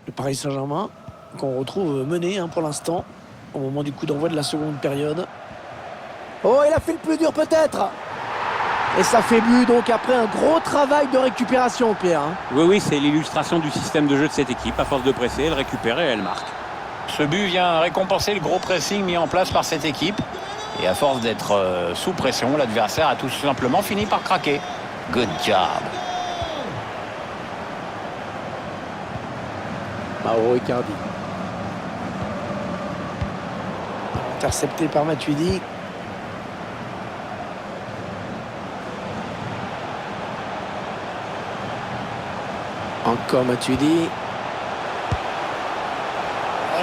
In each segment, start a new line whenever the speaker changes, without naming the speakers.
Le Paris Saint-Germain, qu'on retrouve mené pour l'instant, au moment du coup d'envoi de la seconde période. Oh, il a fait le plus dur peut-être. Et ça fait but donc après un gros travail de récupération, Pierre.
Oui, c'est l'illustration du système de jeu de cette équipe. À force de presser, elle récupère et elle marque.
Ce but vient récompenser le gros pressing mis en place par cette équipe. Et à force d'être sous pression, l'adversaire a tout simplement fini par craquer. Good job.
Mauro Icardi. Intercepté par Matuidi. Encore Matuidi.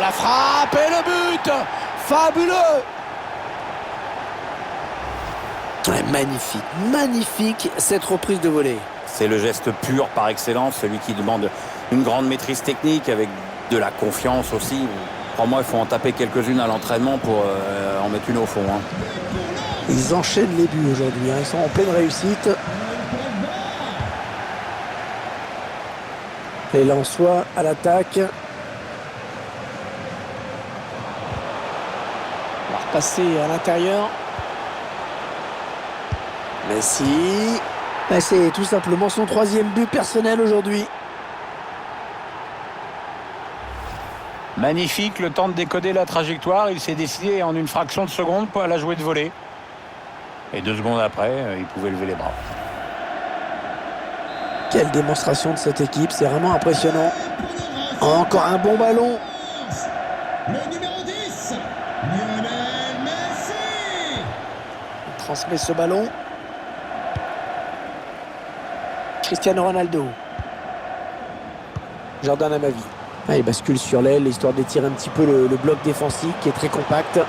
La frappe et le but. Fabuleux. Ouais, magnifique, magnifique cette reprise de volée.
C'est le geste pur par excellence, celui qui demande une grande maîtrise technique avec de la confiance aussi. Pour moi, il faut en taper quelques-unes à l'entraînement pour en mettre une au fond.
Ils enchaînent les buts aujourd'hui, ils sont en pleine réussite. Et Lensois à l'attaque. On va repasser à l'intérieur. Messi. C'est tout simplement son 3e but personnel aujourd'hui.
Magnifique, le temps de décoder la trajectoire. Il s'est décidé en une fraction de seconde pour la jouer de volée. Et 2 secondes après, il pouvait lever les bras.
Quelle démonstration de cette équipe, c'est vraiment impressionnant. Encore un bon ballon.
Le numéro 10, Lionel Messi.
Il transmet ce ballon. Cristiano Ronaldo. Jordan Amavi. Il bascule sur l'aile, histoire d'étirer un petit peu le bloc défensif qui est très compact.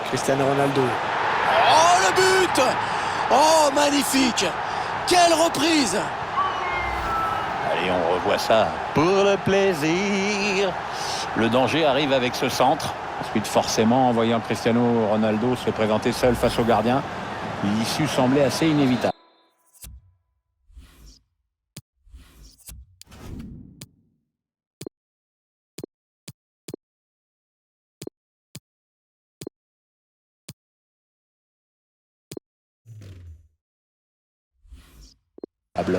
Cristiano Ronaldo. Oh, le but! Oh, magnifique! Quelle reprise!
Allez, on revoit ça pour le plaisir. Le danger arrive avec ce centre. Ensuite, forcément, en voyant Cristiano Ronaldo se présenter seul face au gardien, l'issue semblait assez inévitable.
But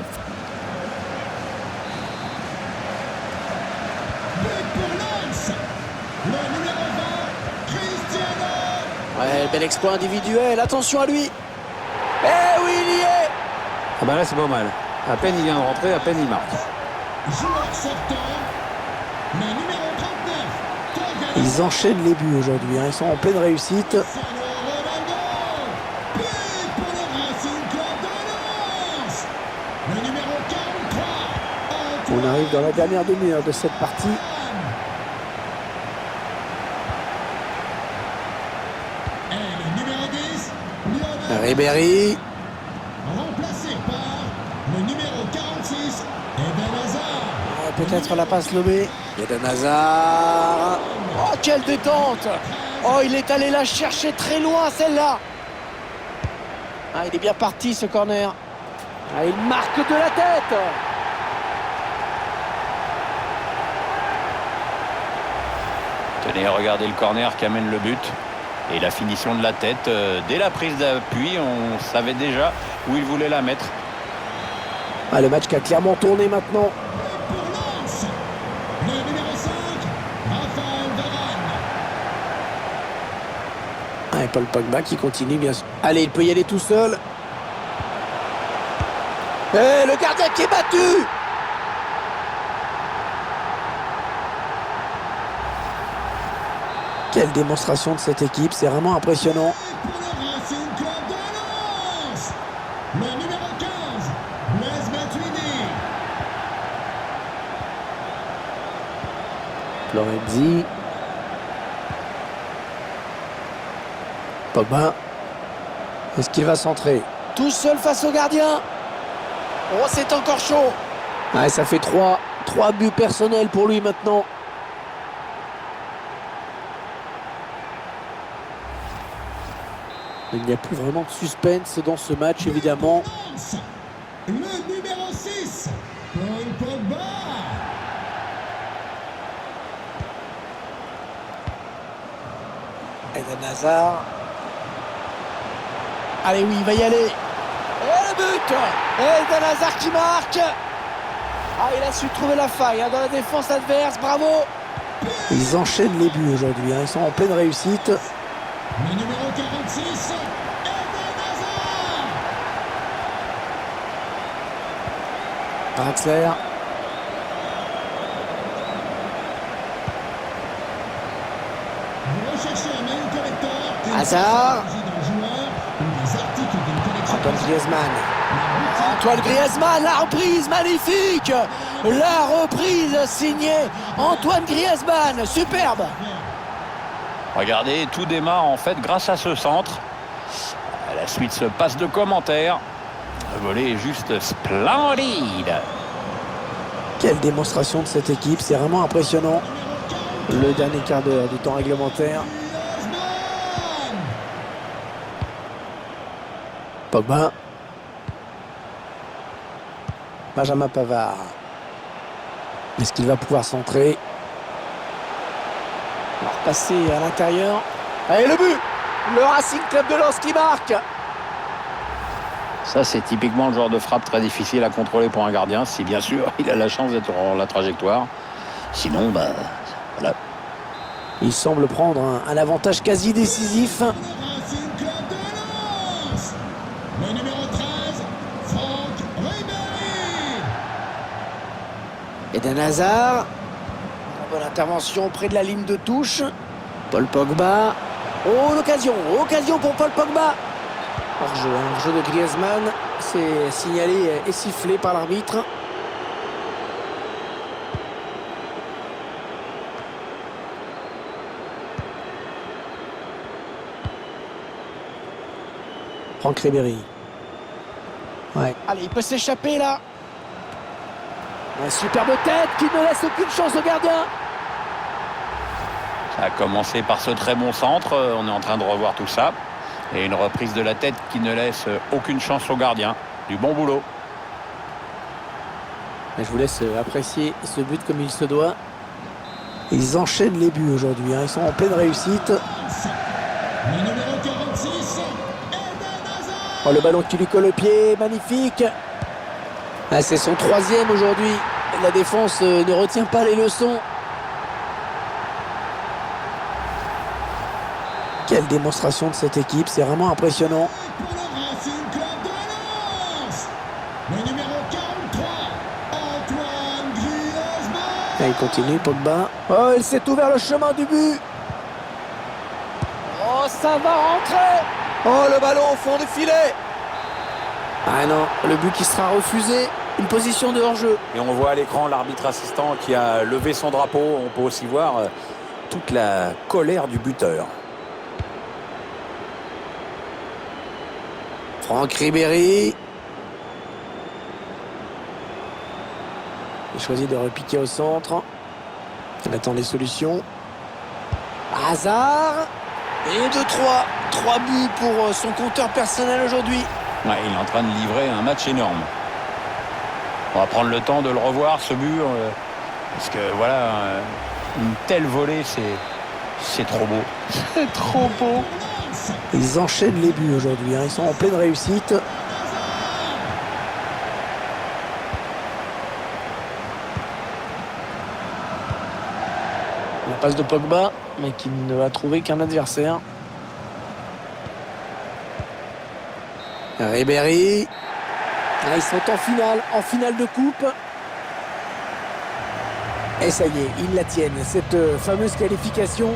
pour Lens, le numéro 20, Cristiano.
Ouais, bel exploit individuel, attention à lui. Eh oui, il y est.
Ah bah là, c'est pas mal. À peine il vient de rentrer, à peine il marque.
Joueur sortant, le numéro 39,
Ils enchaînent les buts aujourd'hui, ils sont en pleine réussite.
Cristiano Ronaldo. But pour le Racing Club de Lens, le numéro 43,
On arrive dans la dernière demi-heure de cette partie.
et le numéro 10, Lionel
Ribéry.
remplacé par le numéro 46, Eden Hazard.
Peut-être la passe lobée. Eden Hazard. Oh, quelle détente! Oh, il est allé la chercher très loin, celle-là. Il est bien parti, ce corner. Il marque de la tête.
Tenez, regardez le corner qui amène le but. Et la finition de la tête, dès la prise d'appui, on savait déjà où il voulait la mettre.
Le match qui a clairement tourné maintenant.
Pour Lens, le numéro 5, Raphaël Varane.
Et Paul Pogba qui continue, bien sûr. Allez, il peut y aller tout seul. Et le gardien qui est battu. Quelle démonstration de cette équipe, c'est vraiment impressionnant.
Pour le Racing Club de Lens, le numéro 15, Blaise Matuidi.
Florenzi. Pogba. Est-ce qu'il va centrer? Tout seul face au gardien. Oh, c'est encore chaud. Ça fait 3 buts personnels pour lui maintenant. Il n'y a plus vraiment de suspense dans ce match, évidemment.
Lens, le numéro 6, Paul Pogba.
Eden Hazard. Allez, oui, il va y aller. Et le but! Eden Hazard qui marque. Ah, il a su trouver la faille dans la défense adverse. Bravo! Ils enchaînent les buts aujourd'hui. Ils sont en pleine réussite.
Le numéro 46, Eden Hazard.
Draxler.
Vous recherchez un mail collector.
Hazard.
Il s'agit d'un joueur ou des articles d'une collection.
Antoine Griezmann. Antoine Griezmann, la reprise magnifique. La reprise signée Antoine Griezmann. Superbe.
Regardez, tout démarre en fait grâce à ce centre. À la suite, ce passe de commentaire. Le volet est juste splendide.
Quelle démonstration de cette équipe. C'est vraiment impressionnant. Le dernier quart d'heure du temps réglementaire. Pogba. Benjamin Pavard. Est-ce qu'il va pouvoir centrer? On va repasser à l'intérieur. Allez, le but! Le Racing Club de Lens qui marque.
Ça, c'est typiquement le genre de frappe très difficile à contrôler pour un gardien, si bien sûr il a la chance d'être dans la trajectoire. Sinon, voilà.
Il semble prendre un avantage quasi décisif.
Le Racing Club de Lens. Le numéro 13, Franck Ribéry.
Eden Hazard. Une bonne intervention près de la ligne de touche. Paul Pogba. Oh, l'occasion pour Paul Pogba. Hors-jeu de Griezmann. C'est signalé et sifflé par l'arbitre. Franck Ribéry. Ouais. Allez, il peut s'échapper là. Un superbe tête qui ne laisse aucune chance au gardien.
Ça a commencé par ce très bon centre. On est en train de revoir tout ça. Et une reprise de la tête qui ne laisse aucune chance au gardien. Du bon boulot.
Je vous laisse apprécier ce but comme il se doit. Ils enchaînent les buts aujourd'hui. Ils sont en pleine réussite.
Le numéro 46, Eden Hazard.
Oh, le ballon qui lui colle au pied. Magnifique. Ah, c'est son troisième aujourd'hui. La défense ne retient pas les leçons. Quelle démonstration de cette équipe. C'est vraiment impressionnant.
Pour le Racing Club de Lens. Le numéro 43, Antoine Griezmann.
Et il continue, Pogba. Oh, il s'est ouvert le chemin du but. Oh, ça va rentrer. Oh, le ballon au fond du filet. Ah non, le but qui sera refusé. Une position de hors-jeu.
Et on voit à l'écran l'arbitre assistant qui a levé son drapeau. On peut aussi voir toute la colère du buteur.
Franck Ribéry. Il choisit de repiquer au centre. Il attend les solutions. Hazard. Et 2-3. 3 buts pour son compteur personnel aujourd'hui.
Ouais, il est en train de livrer un match énorme. On va prendre le temps de le revoir, ce but. Parce que voilà, une telle volée, c'est trop beau. C'est trop beau.
Ils enchaînent les buts aujourd'hui. Ils sont en pleine réussite. La passe de Pogba, mais qui ne va trouver qu'un adversaire. Ribéry. Ah, ils sont en finale de coupe. Et ça y est, ils la tiennent, cette fameuse qualification.